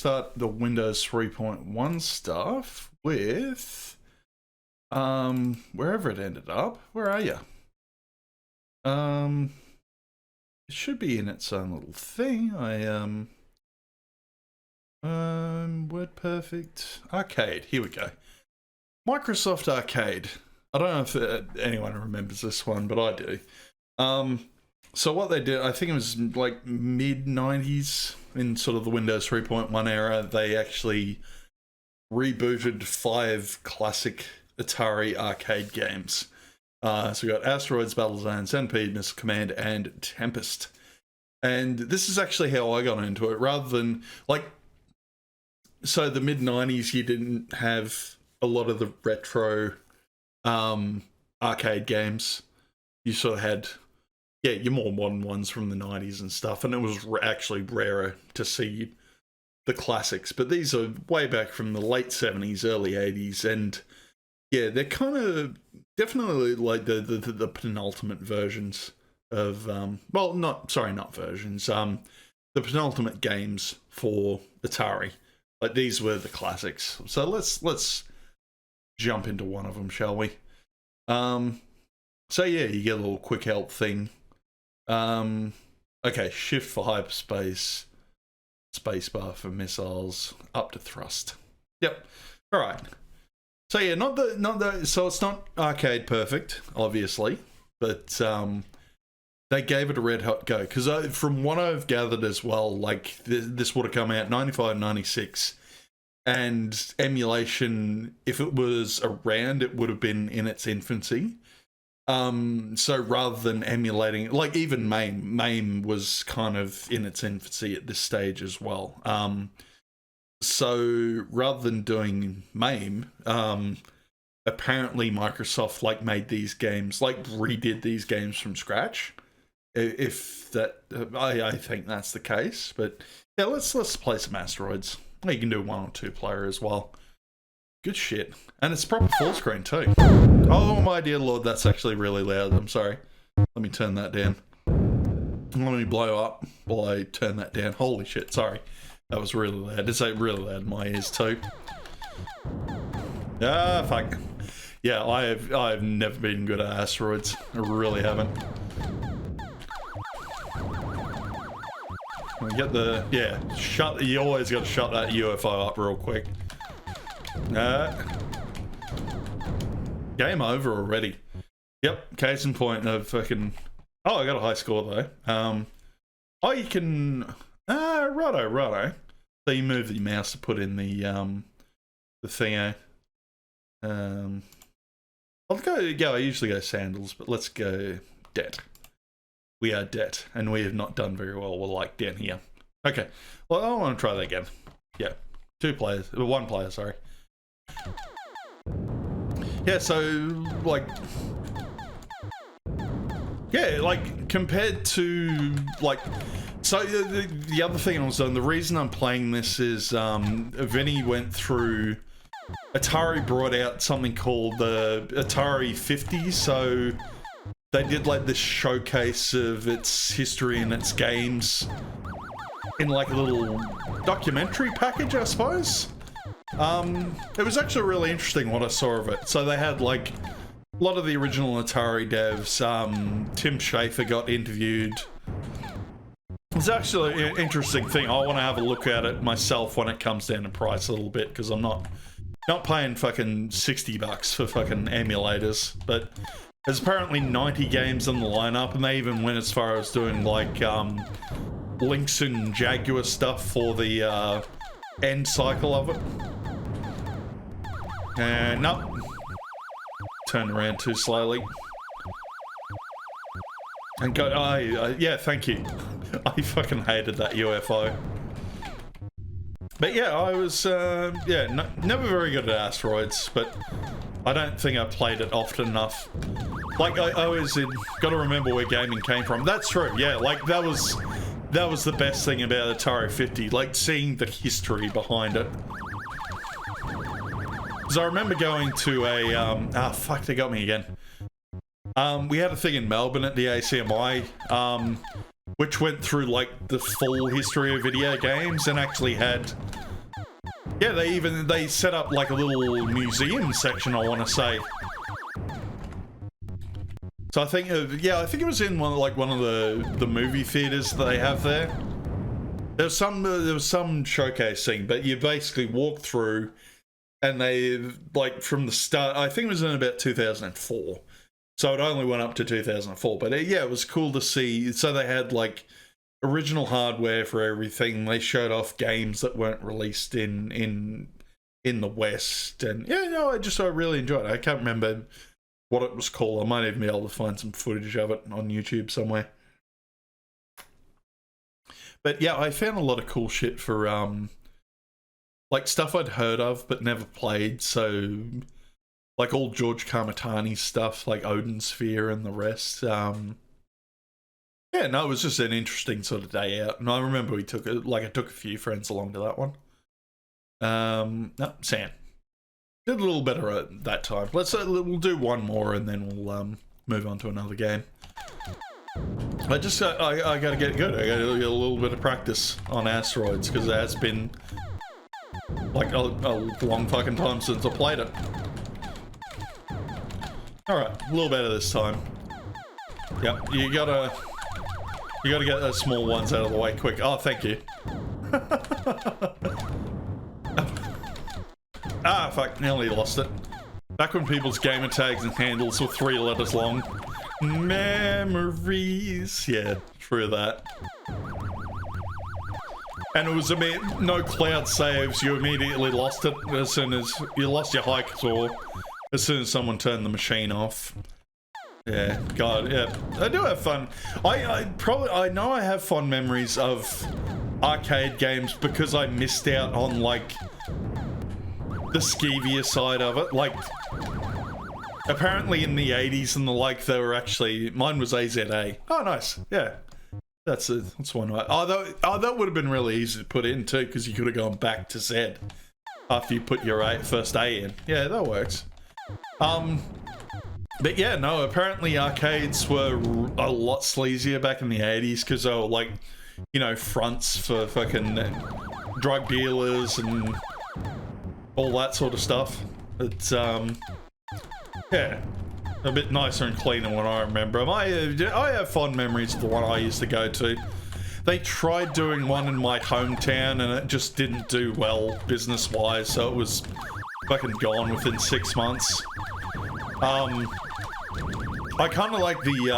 start the Windows 3.1 stuff with wherever it ended up. Where are you? It should be in its own little thing. WordPerfect Arcade. Here we go. Microsoft Arcade. I don't know if anyone remembers this one, but I do. So what they did, I think it was like mid-90s in sort of the Windows 3.1 era, they actually rebooted 5 classic Atari arcade games. So we got Asteroids, Battlezone, Centipede, Missile Command, and Tempest. And this is actually how I got into it, rather than, like, so the mid-90s, you didn't have a lot of the retro arcade games. You sort of had, yeah, your more modern ones from the 90s and stuff, and it was actually rarer to see the classics. But these are way back from the late 70s, early 80s, and yeah, they're kind of definitely like the penultimate versions of, well, not versions, the penultimate games for Atari. Like, these were the classics. So let's jump into one of them, shall we? So yeah, you get a little quick help thing. Okay, shift for hyperspace, spacebar for missiles, up to thrust. Yep. All right. So yeah, so it's not arcade perfect, obviously, but they gave it a red hot go, because from what I've gathered as well, like this would have come out 95, 96, and emulation, if it was around, it would have been in its infancy. So rather than emulating, like even MAME was kind of in its infancy at this stage as well. So rather than doing MAME, apparently Microsoft like made these games, like redid these games from scratch. If that, I think that's the case. But yeah, let's play some Asteroids. You can do 1 or 2 player as well. Good shit. And it's proper full screen too. Oh my dear lord, that's actually really loud. I'm sorry. Let me turn that down. Let me blow up while I turn that down. Holy shit, sorry. That was really loud. It's like really loud in my ears too. Ah, fuck. Yeah, I've never been good at Asteroids. I really haven't. We get the, yeah, you always got to shut that UFO up real quick. Game over already. Yep, case in point of fucking, oh, I got a high score though. Oh, you can, righto. So you move the mouse to put in the thingo. I'll go, I usually go Sandals, but let's go debt. We are debt, and we have not done very well. We're like down here. Okay, well, I want to try that again. Yeah, 1 player, sorry. Yeah, so, like, yeah, like, compared to, like, so the other thing I was doing, the reason I'm playing this is, Vinny went through, Atari brought out something called the Atari 50, so they did like this showcase of its history and its games in like a little documentary package, I suppose. It was actually really interesting what I saw of it. So they had like a lot of the original Atari devs. Tim Schafer got interviewed. It's actually an interesting thing. I want to have a look at it myself when it comes down in price a little bit, because I'm not paying fucking $60 for fucking emulators. But there's apparently 90 games in the lineup, and they even went as far as doing like Lynx and Jaguar stuff for the end cycle of it. And nope. Turn around too slowly. And go, yeah, thank you. I fucking hated that UFO. But yeah, I was, never very good at Asteroids, but I don't think I played it often enough. Like, I always got to remember where gaming came from. That's true, yeah, like, that was the best thing about Atari 50, like, seeing the history behind it. Because I remember going to a, fuck, they got me again. We had a thing in Melbourne at the ACMI, which went through, like, the full history of video games and actually had Yeah, they set up like a little museum section, I want to say. So I think, yeah, I think it was in one of the movie theaters that they have there. There was some showcasing, but you basically walk through, and they like from the start. I think it was in about 2004, so it only went up to 2004. But yeah, it was cool to see. So they had like original hardware for everything. They showed off games that weren't released in the West, and yeah, no, I really enjoyed it. I can't remember what it was called. I might even be able to find some footage of it on YouTube somewhere. But yeah, I found a lot of cool shit for like stuff I'd heard of but never played. So like all George Kamitani stuff, like Odin Sphere and the rest. Yeah, no, it was just an interesting sort of day out. And I remember I took a few friends along to that one. No, Sam. Did a little better at that time. We'll do one more and then we'll move on to another game. I gotta get good. I gotta get a little bit of practice on Asteroids because it has been like a long fucking time since I played it. Alright, a little better this time. Yep, you gotta get those small ones out of the way quick. Oh, thank you. Ah, fuck, nearly lost it. Back when people's gamer tags and handles were 3 letters long. Memories. Yeah, true that. And it was no cloud saves, you immediately lost it as soon as you lost your hike or as soon as someone turned the machine off. Yeah, God, yeah. I do have fun. I know I have fond memories of arcade games because I missed out on like the skeevier side of it. Like apparently in the 80s and the like, they were actually, mine was AZA. Oh, nice. Yeah. That's one way. Oh, that would have been really easy to put in too, because you could have gone back to Z after you put your first A in. Yeah, that works. But yeah, no, apparently arcades were a lot sleazier back in the 80s because they were like, you know, fronts for fucking drug dealers and all that sort of stuff. It's, yeah, a bit nicer and cleaner when I remember them. I have fond memories of the one I used to go to. They tried doing one in my hometown and it just didn't do well business-wise, so it was fucking gone within 6 months. I kind of like we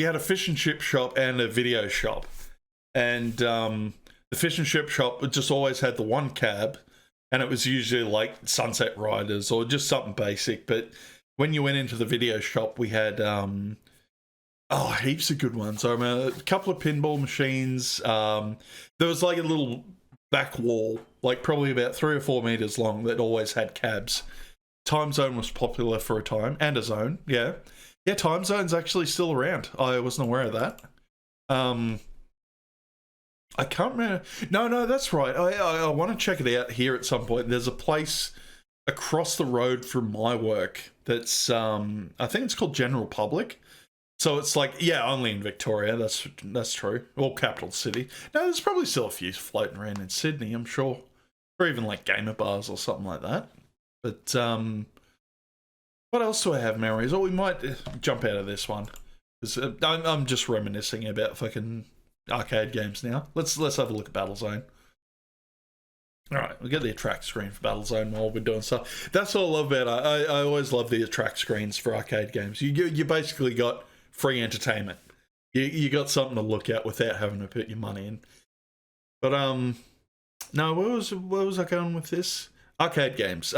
had a fish and chip shop and a video shop. And the fish and chip shop just always had the one cab, and it was usually like Sunset Riders or just something basic. But when you went into the video shop, we had heaps of good ones. I remember a couple of pinball machines. There was like a little back wall, like probably about 3 or 4 meters long, that always had cabs. Time Zone was popular for a time, and a Zone, yeah. Yeah, Time Zone's actually still around. I wasn't aware of that. I can't remember. No, that's right. I want to check it out here at some point. There's a place across the road from my work that's, I think it's called General Public. So it's like, yeah, only in Victoria, that's true. Or capital city. No, there's probably still a few floating around in Sydney, I'm sure. Or even like gamer bars or something like that. But, what else do I have memories? Oh, we might jump out of this one. Because I'm just reminiscing about fucking arcade games now. Let's have a look at Battlezone. Alright, we'll get the attract screen for Battlezone while we're doing stuff. That's what I love about it. I always love the attract screens for arcade games. You basically got free entertainment. You got something to look at without having to put your money in. But, no, where was I going with this? Arcade games.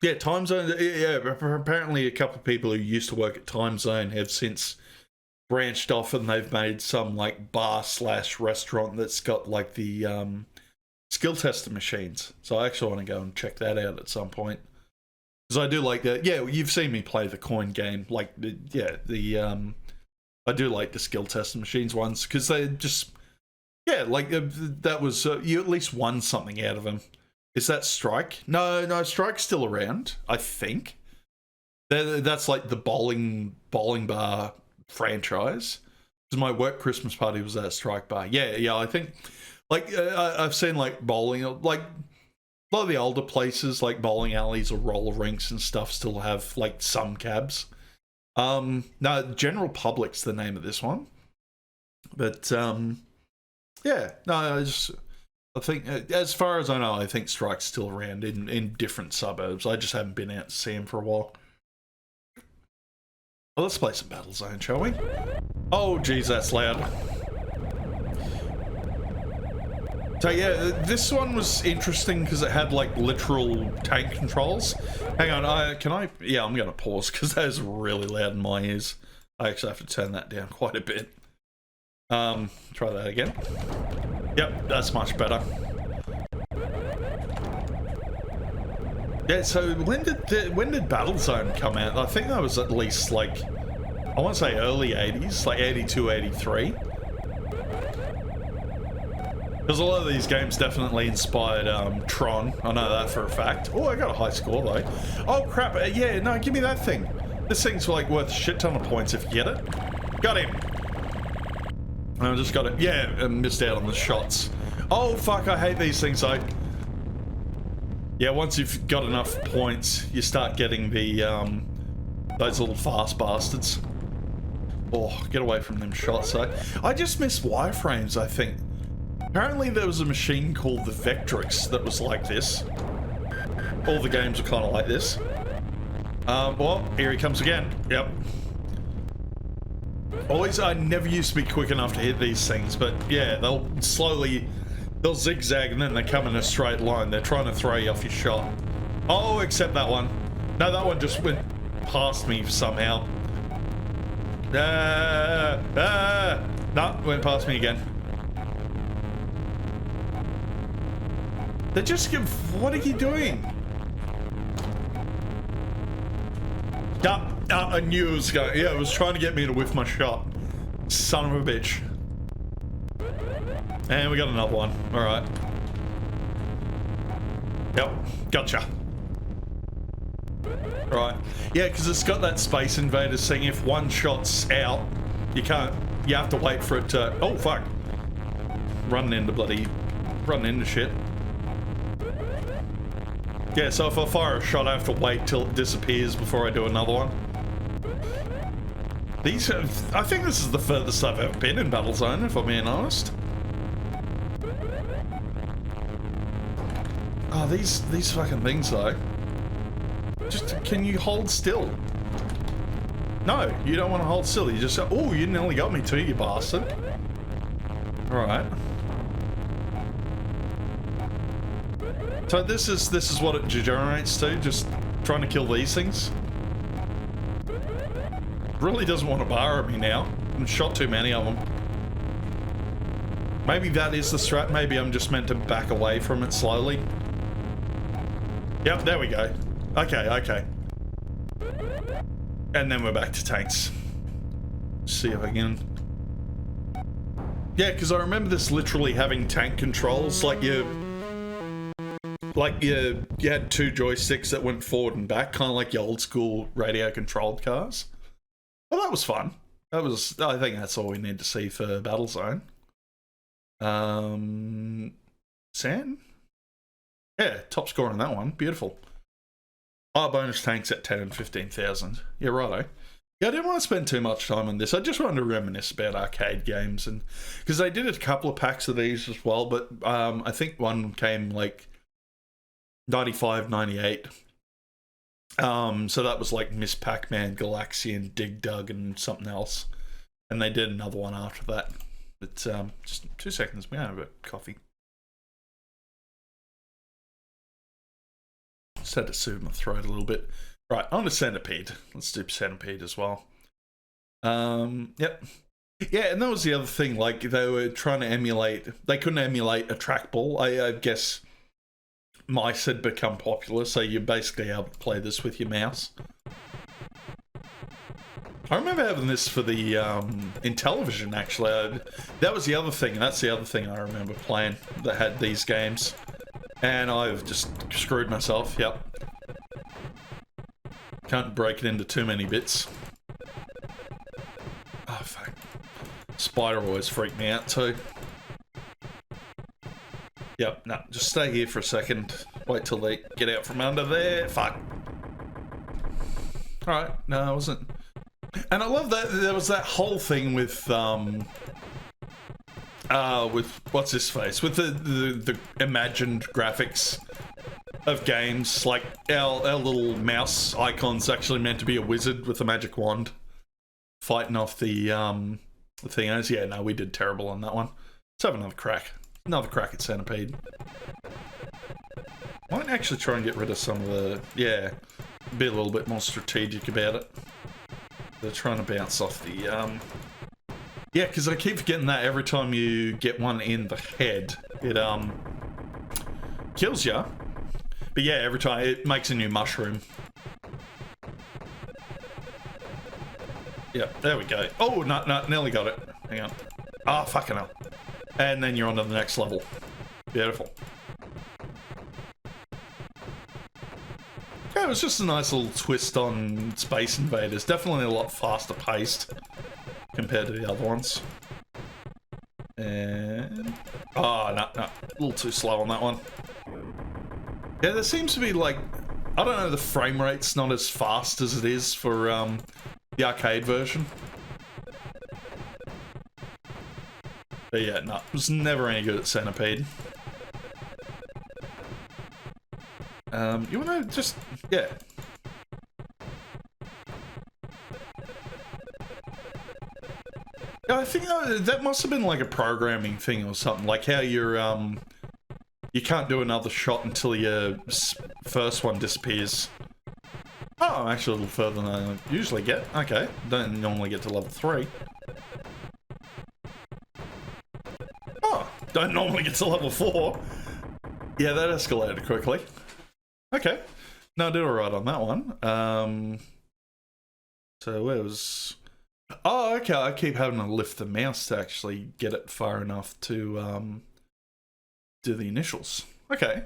Yeah, Time Zone. Yeah, apparently a couple of people who used to work at Time Zone have since branched off and they've made some like bar/restaurant that's got like the skill tester machines. So I actually want to go and check that out at some point. Because I do like that. Yeah, you've seen me play the coin game. Like, I do like the skill tester machines ones because they just, yeah, like that was, you at least won something out of them. Is that Strike? No, Strike's still around, I think. That's like the bowling bar franchise. Because my work Christmas party was at a Strike bar. Yeah, I think Like I've seen like bowling, like a lot of the older places like bowling alleys or roller rinks and stuff still have like some cabs. No, General Public's the name of this one. But yeah, no, I think as far as I know, I think Strike's still around in different suburbs. I just haven't been out to see him for a while. Well, let's play some Battlezone, shall we? Oh, geez, that's loud. So yeah, this one was interesting because it had like literal tank controls. Hang on, can I? Yeah, I'm gonna pause because that is really loud in my ears. I actually have to turn that down quite a bit. Try that again. Yep, that's much better. Yeah, so when did Battlezone come out? I think that was at least like, I want to say early 80s, like 82, 83. Because a lot of these games definitely inspired Tron. I know that for a fact. Oh, I got a high score though. Oh crap, yeah, no, give me that thing. This thing's like worth a shit ton of points if you get it. Got him. I just got it. Yeah, I missed out on the shots. Oh fuck, I hate these things though. Yeah, once you've got enough points, you start getting the, those little fast bastards. Oh, get away from them shots. I just missed wireframes, I think. Apparently there was a machine called the Vectrix that was like this. All the games are kind of like this. Well, here he comes again. Yep. I never used to be quick enough to hit these things, but yeah, they'll zigzag and then they come in a straight line. They're trying to throw you off your shot. Oh, except that one. No, that one just went past me somehow. No, went past me again. They just give. What are you doing? I knew it was going. Yeah, it was trying to get me to whiff my shot. Son of a bitch. And we got another one. All right. Yep. Gotcha. Right. Yeah, because it's got that Space Invaders thing. If one shot's out, you can't. You have to wait for it to. Oh fuck. Running into shit. Yeah, so if I fire a shot, I have to wait till it disappears before I do another one. I think this is the furthest I've ever been in Battlezone, if I'm being honest. Oh, these fucking things though. Just, can you hold still? No, you don't want to hold still. You just go, oh, you nearly got me too, you bastard. Alright. So this is what it degenerates to, just trying to kill these things. Really doesn't want to borrow me now. I've shot too many of them. Maybe that is the strat. Maybe I'm just meant to back away from it slowly. Yep, there we go. Okay. And then we're back to tanks. See if I can. Yeah, because I remember this literally having tank controls, like you had two joysticks that went forward and back, kind of like your old school radio controlled cars. Well, that was fun. I think that's all we need to see for Battlezone. Sam? Yeah, top score on that one. Beautiful. Oh, bonus tanks at 10 and 15,000. Yeah, righto. Yeah, I didn't want to spend too much time on this. I just wanted to reminisce about arcade games, and because they did a couple of packs of these as well, but I think one came like 95, 98. So that was like Miss Pac-Man, Galaxian, Dig Dug, and something else. And they did another one after that. But just 2 seconds, we have a coffee. Just had to soothe my throat a little bit. Right, on to Centipede. Let's do Centipede as well. Yep. Yeah, and that was the other thing. Like, they were trying to emulate. They couldn't emulate a trackball. I guess mice had become popular, so you're basically able to play this with your mouse. I remember having this for the in television, actually. That was the other thing. That's the other thing I remember playing that had these games. And I've just screwed myself. Yep. Can't break it into too many bits. Oh, fuck. Spider always freaked me out, too. Yep, no, just stay here for a second. Wait till they get out from under there. Fuck. Alright, no, I wasn't. And I love that there was that whole thing with what's his face? With the imagined graphics of games. Like our little mouse icon's actually meant to be a wizard with a magic wand fighting off the thing is. Yeah, no, we did terrible on that one. Let's have another crack. Another crack at Centipede. Might actually try and get rid of some of the... Yeah, be a little bit more strategic about it. They're trying to bounce off the... Yeah, because I keep forgetting that every time you get one in the head, it kills you. But yeah, every time it makes a new mushroom. Yeah, there we go. Oh, no, nearly got it. Hang on. Ah, fucking hell. And then you're on to the next level. Beautiful. Yeah, it was just a nice little twist on Space Invaders. Definitely a lot faster paced compared to the other ones. And... Oh, no. A little too slow on that one. Yeah, there seems to be like... I don't know, the frame rate's not as fast as it is for the arcade version. But yeah, no, it was never any good at Centipede. You wanna just... Yeah. Yeah, I think that must have been like a programming thing or something. Like how you're, you can't do another shot until your first one disappears. Oh, I'm actually a little further than I usually get. Okay, don't normally get to level 3. Oh, don't normally get to level 4. Yeah, that escalated quickly. Okay, no, I did alright on that one. So where was... Oh, okay, I keep having to lift the mouse to actually get it far enough to do the initials. Okay.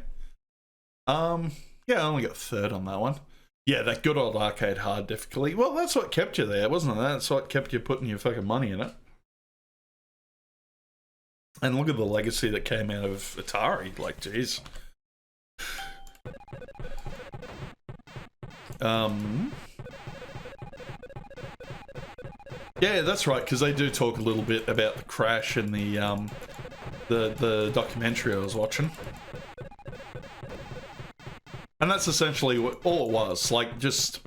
Yeah, I only got 3rd on that one. Yeah, that good old arcade hard difficulty. Well, that's what kept you there, wasn't it? That's what kept you putting your fucking money in it. And look at the legacy that came out of Atari. Like, jeez. Yeah, that's right, because they do talk a little bit about the crash in the documentary I was watching. And that's essentially what all it was, like, just...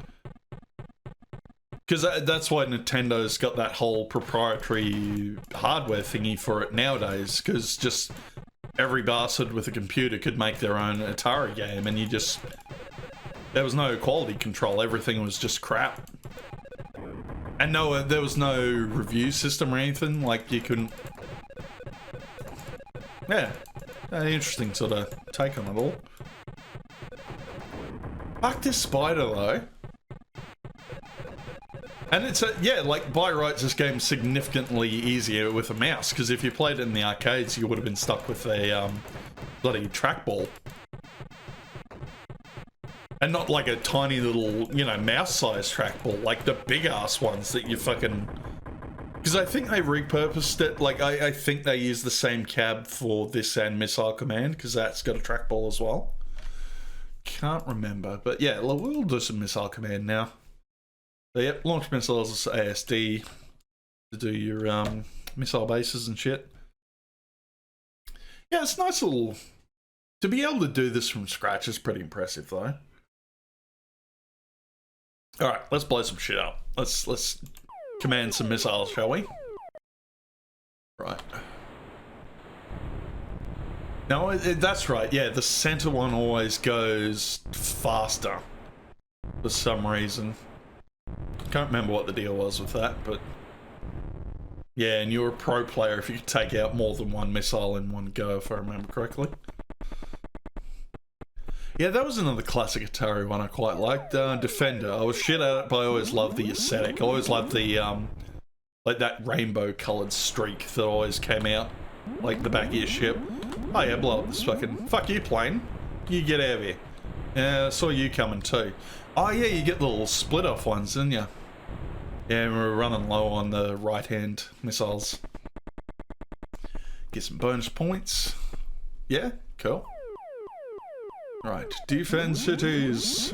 Because that's why Nintendo's got that whole proprietary hardware thingy for it nowadays, because just every bastard with a computer could make their own Atari game, and you just... There was no quality control, everything was just crap. And no, there was no review system or anything, like you couldn't... Yeah, an interesting sort of take on it all. Fuck this spider though. And it's a, yeah, like by rights this game's significantly easier with a mouse, because if you played it in the arcades you would have been stuck with a bloody trackball. And not like a tiny little, you know, mouse-sized trackball, like the big-ass ones that you fucking... Because I think they repurposed it, like, I think they used the same cab for this and Missile Command, because that's got a trackball as well. Can't remember, but yeah, we'll do some Missile Command now. So, yep, launch missiles as ASD to do your missile bases and shit. Yeah, it's nice little... To be able to do this from scratch is pretty impressive, though. Alright, let's blow some shit up. Let's command some missiles, shall we? Right. No, that's right, yeah, the center one always goes faster. For some reason. Can't remember what the deal was with that, but... Yeah, and you're a pro player if you could take out more than one missile in one go, if I remember correctly. Yeah, that was another classic Atari one I quite liked. Defender. I was shit at it, but I always loved the aesthetic. I always loved the, like that rainbow-coloured streak that always came out, like the back of your ship. Oh yeah, blow up this fucking... Fuck you, plane. You get out of here. Yeah, I saw you coming too. Oh yeah, you get the little split-off ones, didn't you? Yeah, we were running low on the right-hand missiles. Get some bonus points. Yeah, cool. Right, defend cities.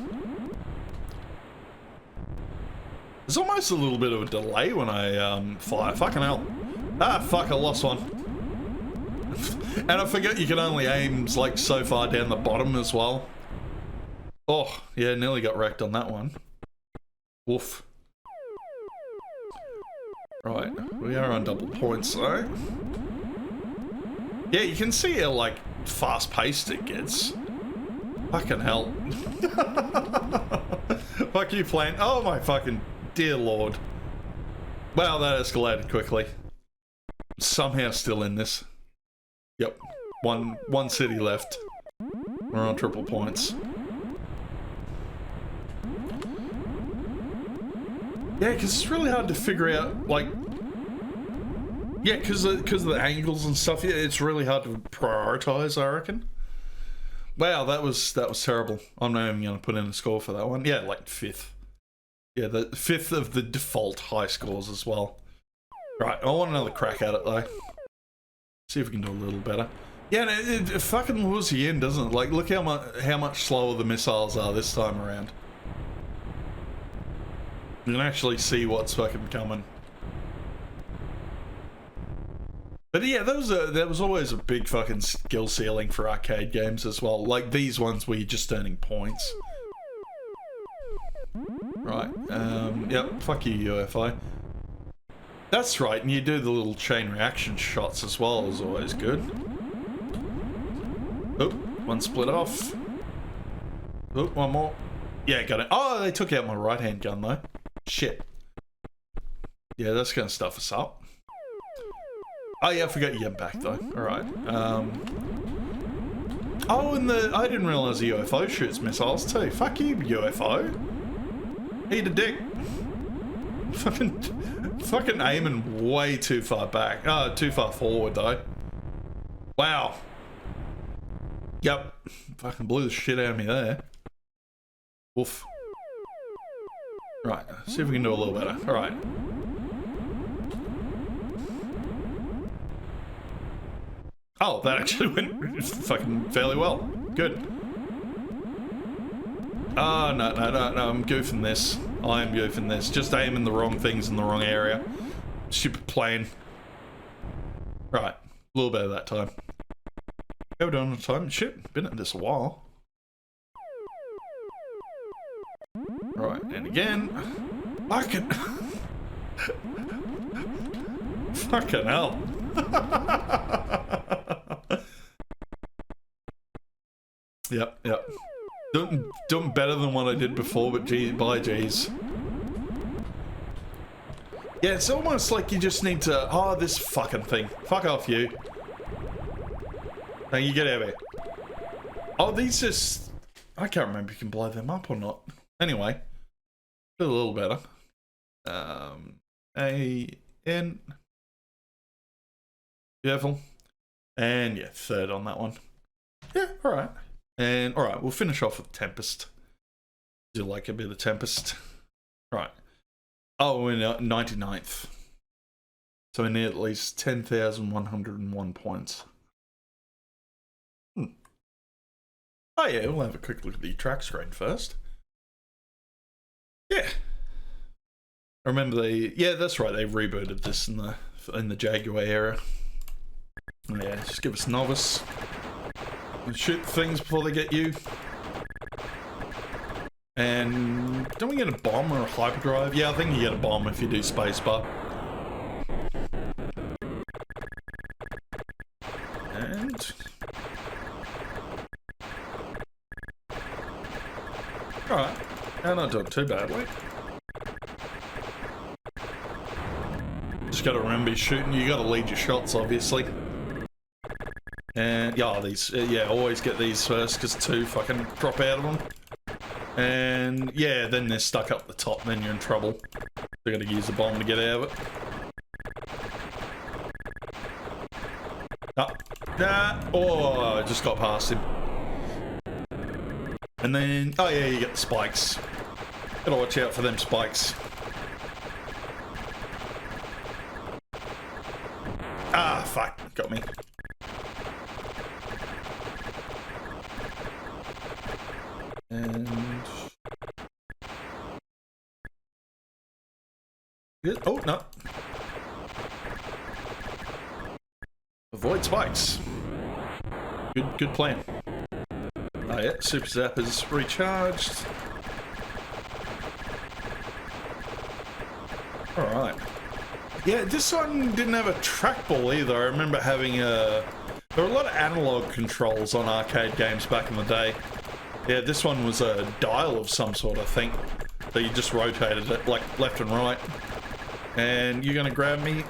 There's almost a little bit of a delay when I fire. Fucking hell. Ah, fuck, I lost one. And I forget you can only aim like so far down the bottom as well. Oh, yeah, nearly got wrecked on that one. Woof. Right, we are on double points though. Yeah, you can see how like fast-paced it gets. Fucking hell. Fuck you, plane. Oh my fucking dear lord. Wow, that escalated quickly. Somehow still in this. Yep. One city left. We're on triple points. Yeah, because it's really hard to figure out, like... Yeah, because of the angles and stuff, yeah, it's really hard to prioritize, I reckon. Wow, that was terrible. I'm not even going to put in a score for that one. Yeah, like 5th. Yeah, the 5th of the default high scores as well. Right, I want another crack at it, though. See if we can do a little better. Yeah, and it fucking lures you in, doesn't it? Like, look how much slower the missiles are this time around. You can actually see what's fucking coming. But yeah, there was always a big fucking skill ceiling for arcade games as well. Like these ones where you're just earning points. Right, yep, fuck you, UFO. That's right, and you do the little chain reaction shots as well, is always good. Oh, one split off. Oh, one more. Yeah, got it. Oh, they took out my right-hand gun though. Shit. Yeah, that's gonna stuff us up. Oh yeah, I forgot you get back though. Alright. Oh, and I didn't realise the UFO shoots missiles too. Fuck you, UFO. Eat a dick. Fucking aiming way too far back. Too far forward though. Wow. Yep. Fucking blew the shit out of me there. Woof. Right, see if we can do a little better. Alright. Oh, that actually went fucking fairly well. Good. Oh, no, I'm goofing this. I am goofing this. Just aiming the wrong things in the wrong area. Stupid plane. Right, a little better that time. How we doing on time? Shit, been at this a while. Right, and again. Fucking... Fucking hell. Yep. Doing better than what I did before, but gee, by jeez. Yeah, it's almost like you just need to... Oh, this fucking thing. Fuck off, you. Now you get out of here. Oh, these just... I can't remember if you can blow them up or not. Anyway. Do a little better. A-N... Careful. And yeah, 3rd on that one. Yeah, alright. And alright, we'll finish off with Tempest. Do you like a bit of Tempest? Right. Oh, we're 99th. So we need at least 10,101 points. Oh yeah, we'll have a quick look at the track screen first. Yeah. I remember yeah, that's right, they rebooted this in the Jaguar era. Yeah, just give us novice. And shoot things before they get you. And don't we get a bomb or a hyperdrive? Yeah, I think you get a bomb if you do spacebar. And alright, I'm not doing too badly. Just gotta remember you're shooting, you gotta lead your shots obviously. And yeah, yeah, always get these first because 2 fucking drop out of them. And yeah, then they're stuck up the top, then you're in trouble. You gotta use a bomb to get out of it. Oh, I just got past him. And then, oh yeah, you get the spikes. Gotta watch out for them spikes. Ah, fuck, got me. And... oh, no. Avoid spikes. Good plan. Oh yeah, Super Zap is recharged. Alright. Yeah, this one didn't have a trackball either. I remember having a... There were a lot of analog controls on arcade games back in the day. Yeah, this one was a dial of some sort, I think. So you just rotated it, like, left and right. And you're gonna grab me?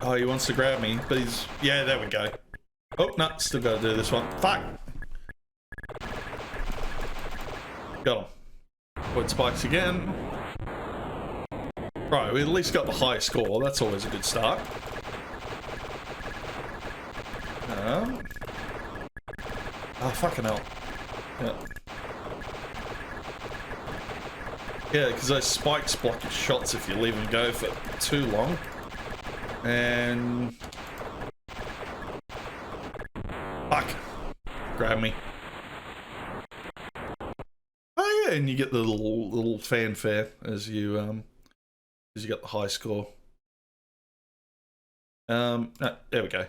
Oh, he wants to grab me, but he's... Yeah, there we go. Oh, no, still gotta do this one. Fuck! Got him. Avoid spikes again. Right, we at least got the high score. That's always a good start. Oh, fucking hell. Yeah. Yeah, because those spikes block your shots if you leave them go for too long. And... Fuck. Grab me. Oh yeah, and you get the little fanfare as you get the high score. There we go.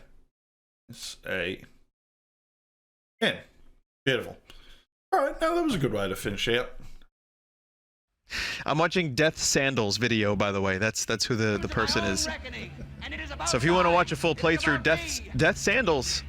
It's a 10. Beautiful. Alright, now that was a good way to finish out. I'm watching Death Sandals video, by the way. That's who the person is. So if you want to watch a full playthrough, Death Sandals.